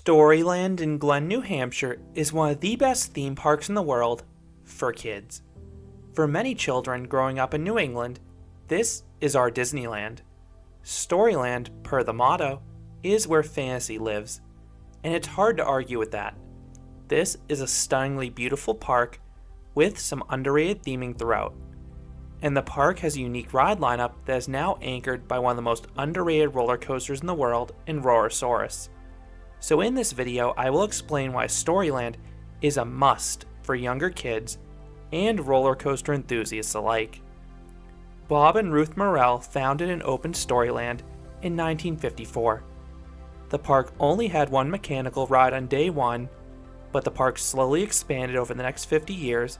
Storyland in Glen, New Hampshire is one of the best theme parks in the world for kids. For many children growing up in New England, this is our Disneyland. Storyland, per the motto, is where fantasy lives, and it's hard to argue with that. This is a stunningly beautiful park with some underrated theming throughout, and the park has a unique ride lineup that is now anchored by one of the most underrated roller coasters in the world in Roarosaurus. So in this video, I will explain why Storyland is a must for younger kids and roller coaster enthusiasts alike. Bob and Ruth Morrell founded and opened Storyland in 1954. The park only had one mechanical ride on day one, but the park slowly expanded over the next 50 years,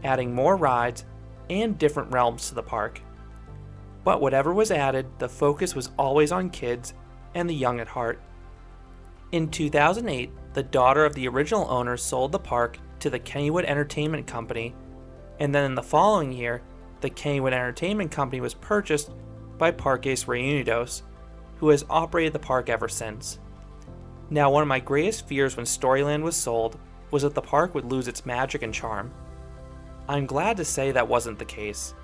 adding more rides and different realms to the park. But whatever was added, the focus was always on kids and the young at heart. In 2008, the daughter of the original owner sold the park to the Kennywood Entertainment Company, and then in the following year, the Kennywood Entertainment Company was purchased by Parques Reunidos, who has operated the park ever since. Now, one of my greatest fears when Storyland was sold was that the park would lose its magic and charm. I'm glad to say that wasn't the case.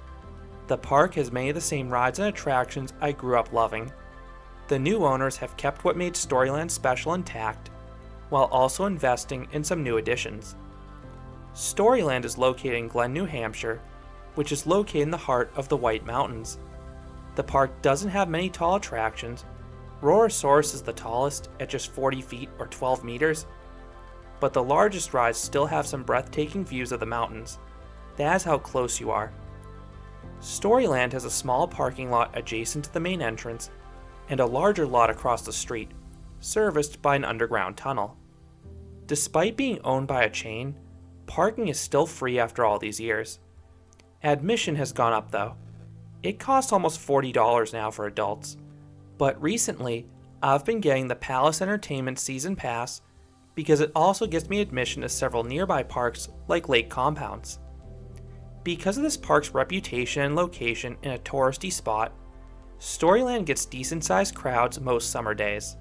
The park has many of the same rides and attractions I grew up loving. The new owners have kept what made Storyland special intact, while also investing in some new additions. Storyland is located in Glen, New Hampshire, which is located in the heart of the White Mountains. The park doesn't have many tall attractions. Roarosaurus is the tallest at just 40 feet or 12 meters, but the largest rides still have some breathtaking views of the mountains. That is how close you are. Storyland has a small parking lot adjacent to the main entrance and a larger lot across the street, serviced by an underground tunnel. Despite being owned by a chain, parking is still free after all these years. Admission has gone up though. It costs almost $40 now for adults, but recently I've been getting the Palace Entertainment Season Pass because it also gets me admission to several nearby parks like Lake Compounce. Because of this park's reputation and location in a touristy spot, Storyland gets decent-sized crowds most summer days.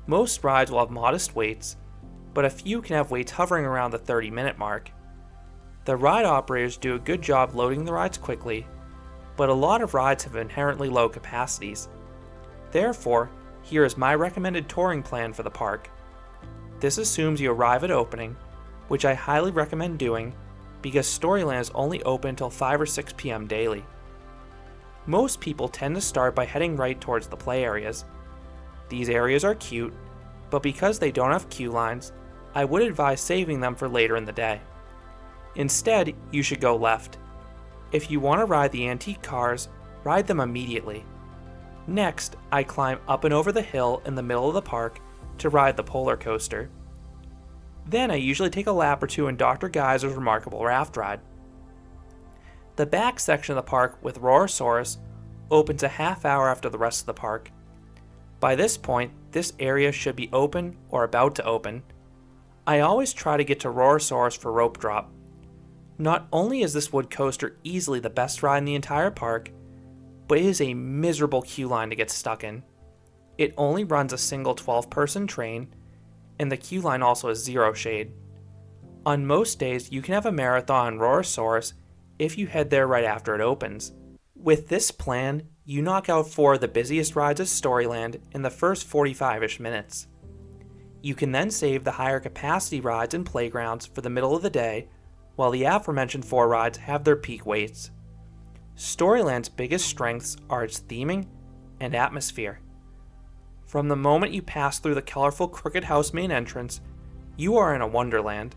Most rides will have modest waits, but a few can have waits hovering around the 30-minute mark. The ride operators do a good job loading the rides quickly, but a lot of rides have inherently low capacities. Therefore, here is my recommended touring plan for the park. This assumes you arrive at opening, which I highly recommend doing because Storyland is only open until 5 or 6 p.m. daily. Most people tend to start by heading right towards the play areas. These areas are cute, but because they don't have queue lines, I would advise saving them for later in the day. Instead, you should go left. If you want to ride the antique cars, ride them immediately. Next, I climb up and over the hill in the middle of the park to ride the polar coaster. Then I usually take a lap or two in Dr. Geyser's remarkable raft ride. The back section of the park with Roarosaurus opens a half hour after the rest of the park. By this point, this area should be open or about to open. I always try to get to Roarosaurus for rope drop. Not only is this wood coaster easily the best ride in the entire park, but it is a miserable queue line to get stuck in. It only runs a single 12-person train, and the queue line also has zero shade. On most days, you can have a marathon on Roarosaurus if you head there right after it opens. With this plan, you knock out 4 of the busiest rides at Storyland in the first 45-ish minutes. You can then save the higher capacity rides and playgrounds for the middle of the day, while the aforementioned 4 rides have their peak waits. Storyland's biggest strengths are its theming and atmosphere. From the moment you pass through the colorful Crooked House main entrance, you are in a wonderland.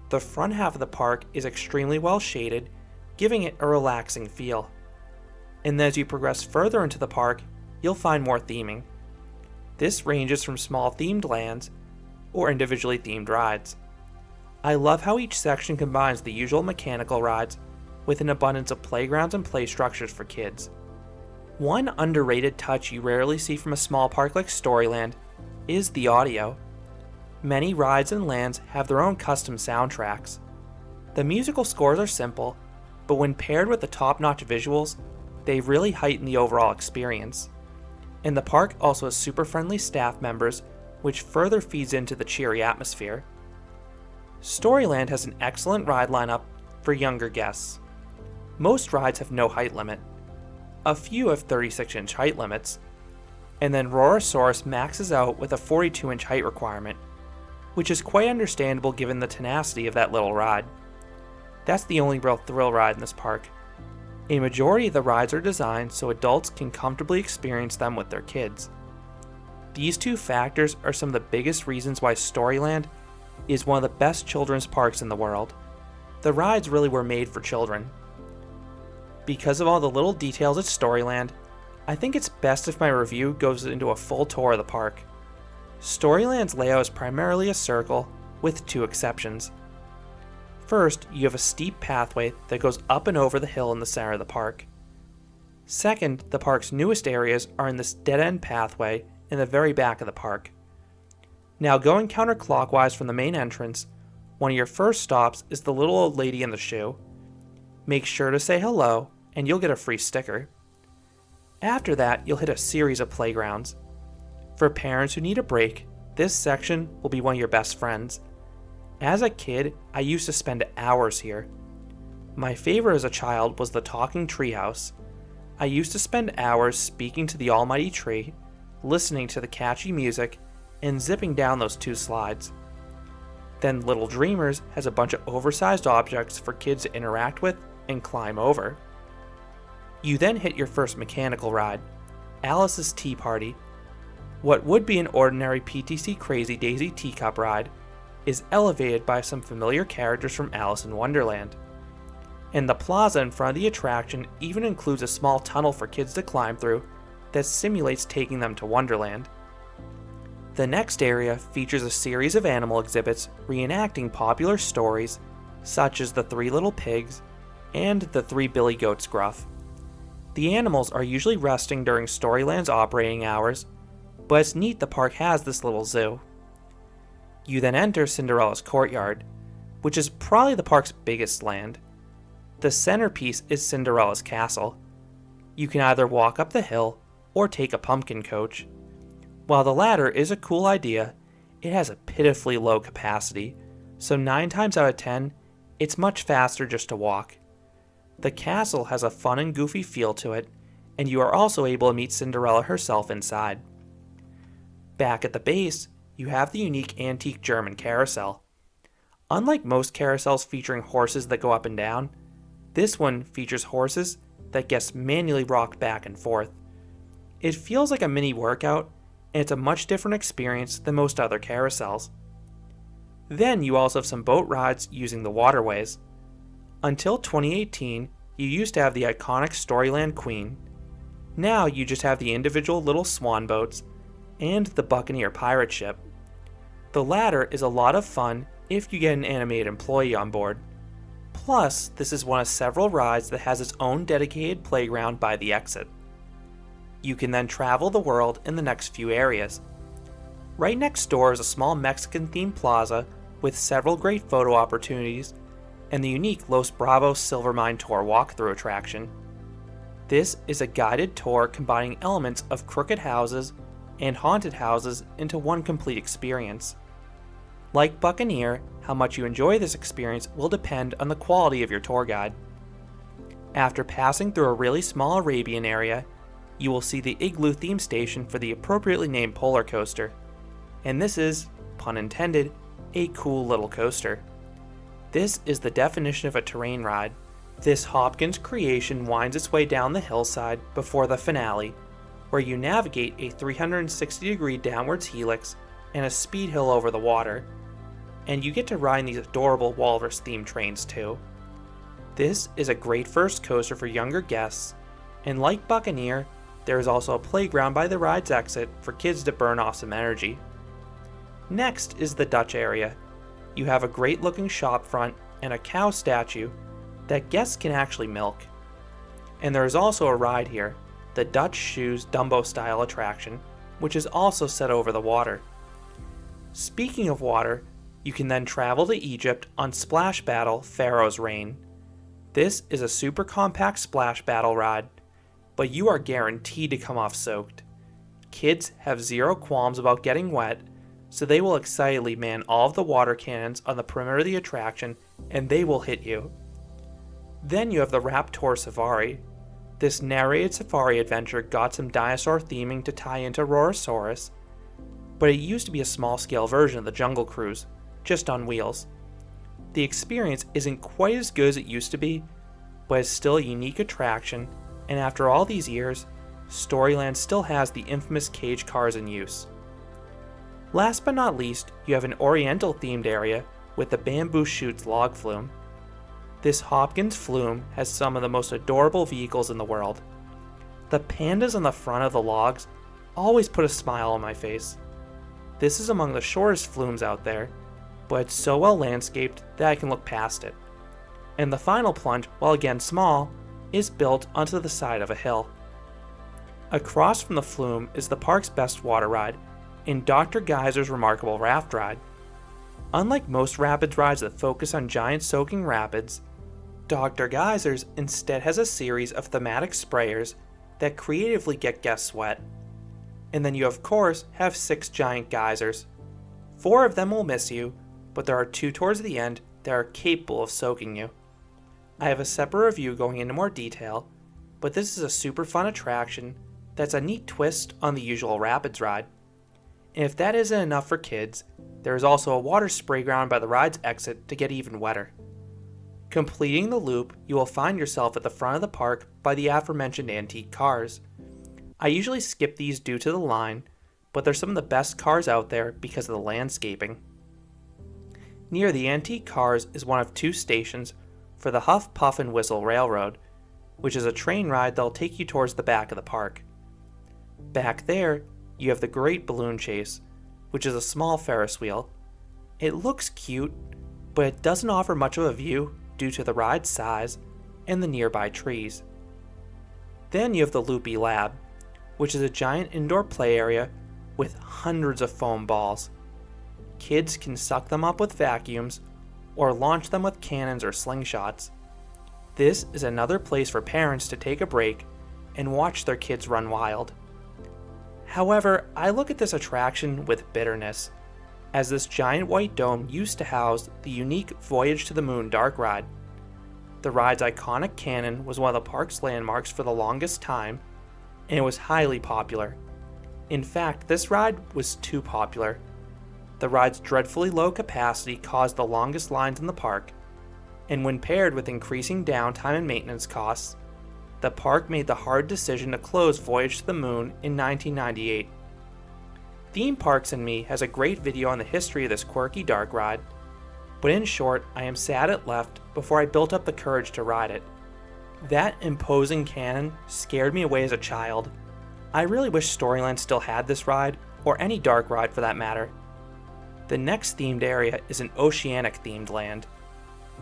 The front half of the park is extremely well shaded, giving it a relaxing feel. And as you progress further into the park, you'll find more theming. This ranges from small themed lands or individually themed rides. I love how each section combines the usual mechanical rides with an abundance of playgrounds and play structures for kids. One underrated touch you rarely see from a small park like Storyland is the audio. Many rides and lands have their own custom soundtracks. The musical scores are simple, but when paired with the top-notch visuals, they really heighten the overall experience. And the park also has super friendly staff members which further feeds into the cheery atmosphere. Storyland has an excellent ride lineup for younger guests. Most rides have no height limit. A few have 36-inch height limits, and then Rorosaurus maxes out with a 42-inch height requirement, which is quite understandable given the tenacity of that little ride. That's the only real thrill ride in this park. A majority of the rides are designed so adults can comfortably experience them with their kids. These two factors are some of the biggest reasons why Storyland is one of the best children's parks in the world. The rides really were made for children. Because of all the little details at Storyland, I think it's best if my review goes into a full tour of the park. Storyland's layout is primarily a circle, with two exceptions. First, you have a steep pathway that goes up and over the hill in the center of the park. Second, the park's newest areas are in this dead-end pathway in the very back of the park. Now, going counterclockwise from the main entrance, one of your first stops is the little old lady in the shoe. Make sure to say hello, and you'll get a free sticker. After that, you'll hit a series of playgrounds. For parents who need a break, this section will be one of your best friends. As a kid, I used to spend hours here. My favorite as a child was the Talking Treehouse. I used to spend hours speaking to the almighty tree, listening to the catchy music, and zipping down those two slides. Then Little Dreamers has a bunch of oversized objects for kids to interact with and climb over. You then hit your first mechanical ride, Alice's Tea Party. What would be an ordinary PTC Crazy Daisy teacup ride is elevated by some familiar characters from Alice in Wonderland. And the plaza in front of the attraction even includes a small tunnel for kids to climb through that simulates taking them to Wonderland. The next area features a series of animal exhibits reenacting popular stories such as the Three Little Pigs and the Three Billy Goats Gruff. The animals are usually resting during Storyland's operating hours, but it's neat the park has this little zoo. You then enter Cinderella's courtyard, which is probably the park's biggest land. The centerpiece is Cinderella's castle. You can either walk up the hill or take a pumpkin coach. While the latter is a cool idea, it has a pitifully low capacity, so 9 times out of 10, it's much faster just to walk. The castle has a fun and goofy feel to it, and you are also able to meet Cinderella herself inside. Back at the base, you have the unique antique German carousel. Unlike most carousels featuring horses that go up and down, this one features horses that guests manually rock back and forth. It feels like a mini workout, and it's a much different experience than most other carousels. Then you also have some boat rides using the waterways. Until 2018, you used to have the iconic Storyland Queen. Now you just have the individual little swan boats and the Buccaneer pirate ship. The latter is a lot of fun if you get an animated employee on board. Plus, this is one of several rides that has its own dedicated playground by the exit. You can then travel the world in the next few areas. Right next door is a small Mexican-themed plaza with several great photo opportunities and the unique Los Bravos Silver Mine Tour walkthrough attraction. This is a guided tour combining elements of crooked houses and haunted houses into one complete experience. Like Buccaneer, how much you enjoy this experience will depend on the quality of your tour guide. After passing through a really small Arabian area, you will see the Igloo theme station for the appropriately named polar coaster. And this is, pun intended, a cool little coaster. This is the definition of a terrain ride. This Hopkins creation winds its way down the hillside before the finale, where you navigate a 360-degree downwards helix and a speed hill over the water. And you get to ride in these adorable walrus-themed trains too. This is a great first coaster for younger guests, and like Buccaneer, there is also a playground by the ride's exit for kids to burn off some energy. Next is the Dutch area. You have a great looking shop front and a cow statue that guests can actually milk. And there is also a ride here, the Dutch Shoes Dumbo style attraction, which is also set over the water. Speaking of water, you can then travel to Egypt on Splash Battle Pharaoh's Reign. This is a super compact splash battle ride, but you are guaranteed to come off soaked. Kids have zero qualms about getting wet, so they will excitedly man all of the water cannons on the perimeter of the attraction, and they will hit you. Then you have the Raptor Safari. This narrated safari adventure got some dinosaur theming to tie into Rorosaurus, but it used to be a small-scale version of the Jungle Cruise, just on wheels. The experience isn't quite as good as it used to be, but it's still a unique attraction, and after all these years, Storyland still has the infamous cage cars in use. Last but not least, you have an Oriental-themed area with the Bamboo Shoots log flume. This Hopkins flume has some of the most adorable vehicles in the world. The pandas on the front of the logs always put a smile on my face. This is among the shortest flumes out there, but it's so well landscaped that I can look past it. And the final plunge, while again small, is built onto the side of a hill. Across from the flume is the park's best water ride, and Dr. Geyser's remarkable raft ride. Unlike most rapids rides that focus on giant soaking rapids, Dr. Geyser's instead has a series of thematic sprayers that creatively get guests wet. And then you of course have 6 giant geysers. 4 of them will miss you, but there are 2 towards the end that are capable of soaking you. I have a separate review going into more detail, but this is a super fun attraction that's a neat twist on the usual rapids ride. And if that isn't enough for kids, there is also a water spray ground by the ride's exit to get even wetter. Completing the loop, you will find yourself at the front of the park by the aforementioned antique cars. I usually skip these due to the line, but they're some of the best cars out there because of the landscaping. Near the antique cars is one of 2 stations for the Huff, Puff, and Whistle Railroad, which is a train ride that'll take you towards the back of the park. Back there, you have the Great Balloon Chase, which is a small Ferris wheel. It looks cute, but it doesn't offer much of a view due to the ride's size and the nearby trees. Then you have the Loopy Lab, which is a giant indoor play area with hundreds of foam balls. Kids can suck them up with vacuums or launch them with cannons or slingshots. This is another place for parents to take a break and watch their kids run wild. However, I look at this attraction with bitterness, as this giant white dome used to house the unique Voyage to the Moon dark ride. The ride's iconic cannon was one of the park's landmarks for the longest time, and it was highly popular. In fact, this ride was too popular. The ride's dreadfully low capacity caused the longest lines in the park, and when paired with increasing downtime and maintenance costs, the park made the hard decision to close Voyage to the Moon in 1998. Theme Parks and Me has a great video on the history of this quirky dark ride, but in short, I am sad it left before I built up the courage to ride it. That imposing cannon scared me away as a child. I really wish Storyland still had this ride, or any dark ride for that matter. The next themed area is an oceanic themed land.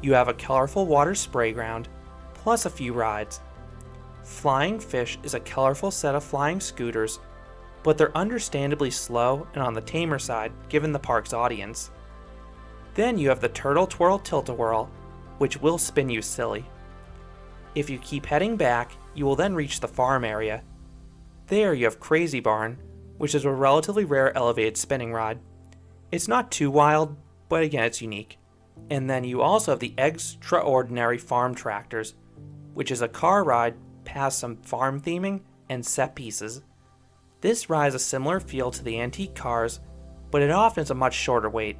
You have a colorful water spray ground, plus a few rides. Flying Fish is a colorful set of flying scooters, but they're understandably slow and on the tamer side given the park's audience. Then you have the Turtle Twirl Tilt-A-Whirl, which will spin you silly. If you keep heading back, you will then reach the farm area. There you have Crazy Barn, which is a relatively rare elevated spinning ride. It's not too wild, but again it's unique. And then you also have the Extraordinary Farm Tractors, which is a car ride past some farm theming and set pieces. This ride has a similar feel to the antique cars, but it often is a much shorter wait.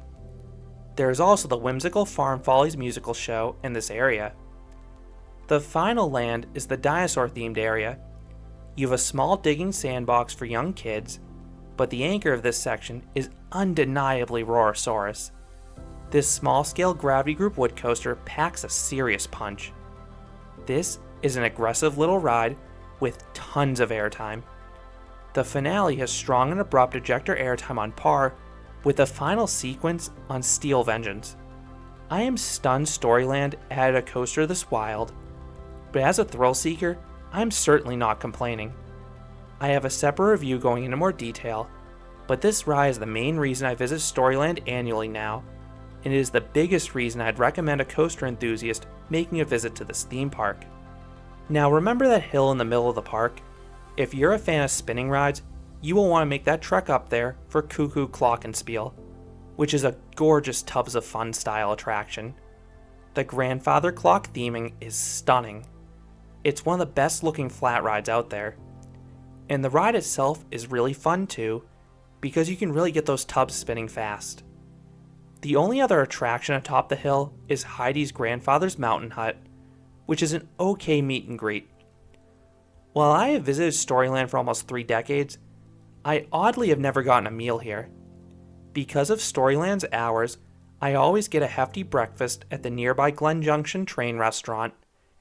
There is also the whimsical Farm Follies musical show in this area. The final land is the dinosaur-themed area. You have a small digging sandbox for young kids, but the anchor of this section is undeniably Rorosaurus. This small-scale Gravity Group wood coaster packs a serious punch. This is an aggressive little ride with tons of airtime. The finale has strong and abrupt ejector airtime on par with the final sequence on Steel Vengeance. I am stunned Storyland added a coaster this wild, but as a thrill seeker, I'm certainly not complaining. I have a separate review going into more detail, but this ride is the main reason I visit Storyland annually now, and it is the biggest reason I'd recommend a coaster enthusiast making a visit to this theme park. Now remember that hill in the middle of the park? If you're a fan of spinning rides, you will want to make that trek up there for Cuckoo Glockenspiel. which is a gorgeous Tubs of Fun style attraction. The grandfather clock theming is stunning. It's one of the best looking flat rides out there. And the ride itself is really fun too, because you can really get those tubs spinning fast. The only other attraction atop the hill is Heidi's grandfather's mountain hut, which is an okay meet and greet. While I have visited Storyland for almost 3 decades, I oddly have never gotten a meal here. Because of Storyland's hours, I always get a hefty breakfast at the nearby Glen Junction train restaurant,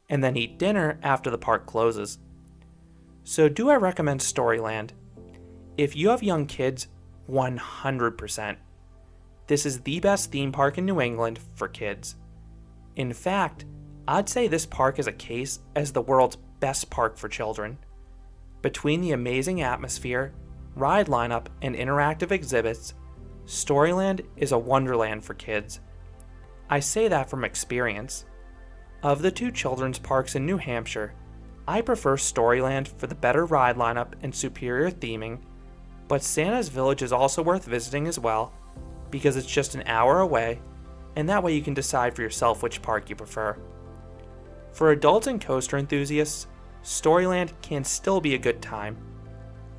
and then eat dinner after the park closes. So do I recommend Storyland? If you have young kids, 100%. This is the best theme park in New England for kids. In fact, I'd say this park is a case as the world's best park for children. Between the amazing atmosphere, ride lineup, and interactive exhibits, Storyland is a wonderland for kids. I say that from experience. Of the 2 children's parks in New Hampshire, I prefer Storyland for the better ride lineup and superior theming, but Santa's Village is also worth visiting as well, because it's just an hour away, and that way you can decide for yourself which park you prefer. For adults and coaster enthusiasts, Storyland can still be a good time.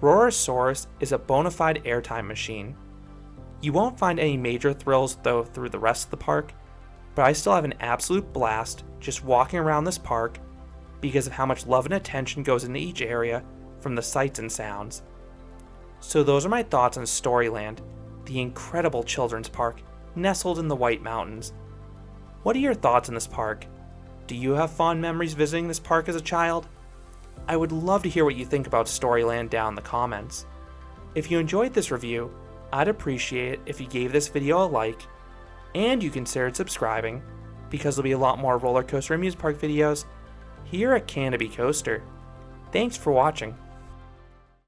Roarosaurus is a bona fide airtime machine. You won't find any major thrills though through the rest of the park, but I still have an absolute blast just walking around this park because of how much love and attention goes into each area from the sights and sounds. So those are my thoughts on Storyland, the incredible children's park nestled in the White Mountains. What are your thoughts on this park? Do you have fond memories visiting this park as a child? I would love to hear what you think about Storyland down in the comments. If you enjoyed this review, I'd appreciate it if you gave this video a like, and you considered subscribing, because there'll be a lot more roller coaster and amusement park videos here at Canobie Coaster. Thanks for watching.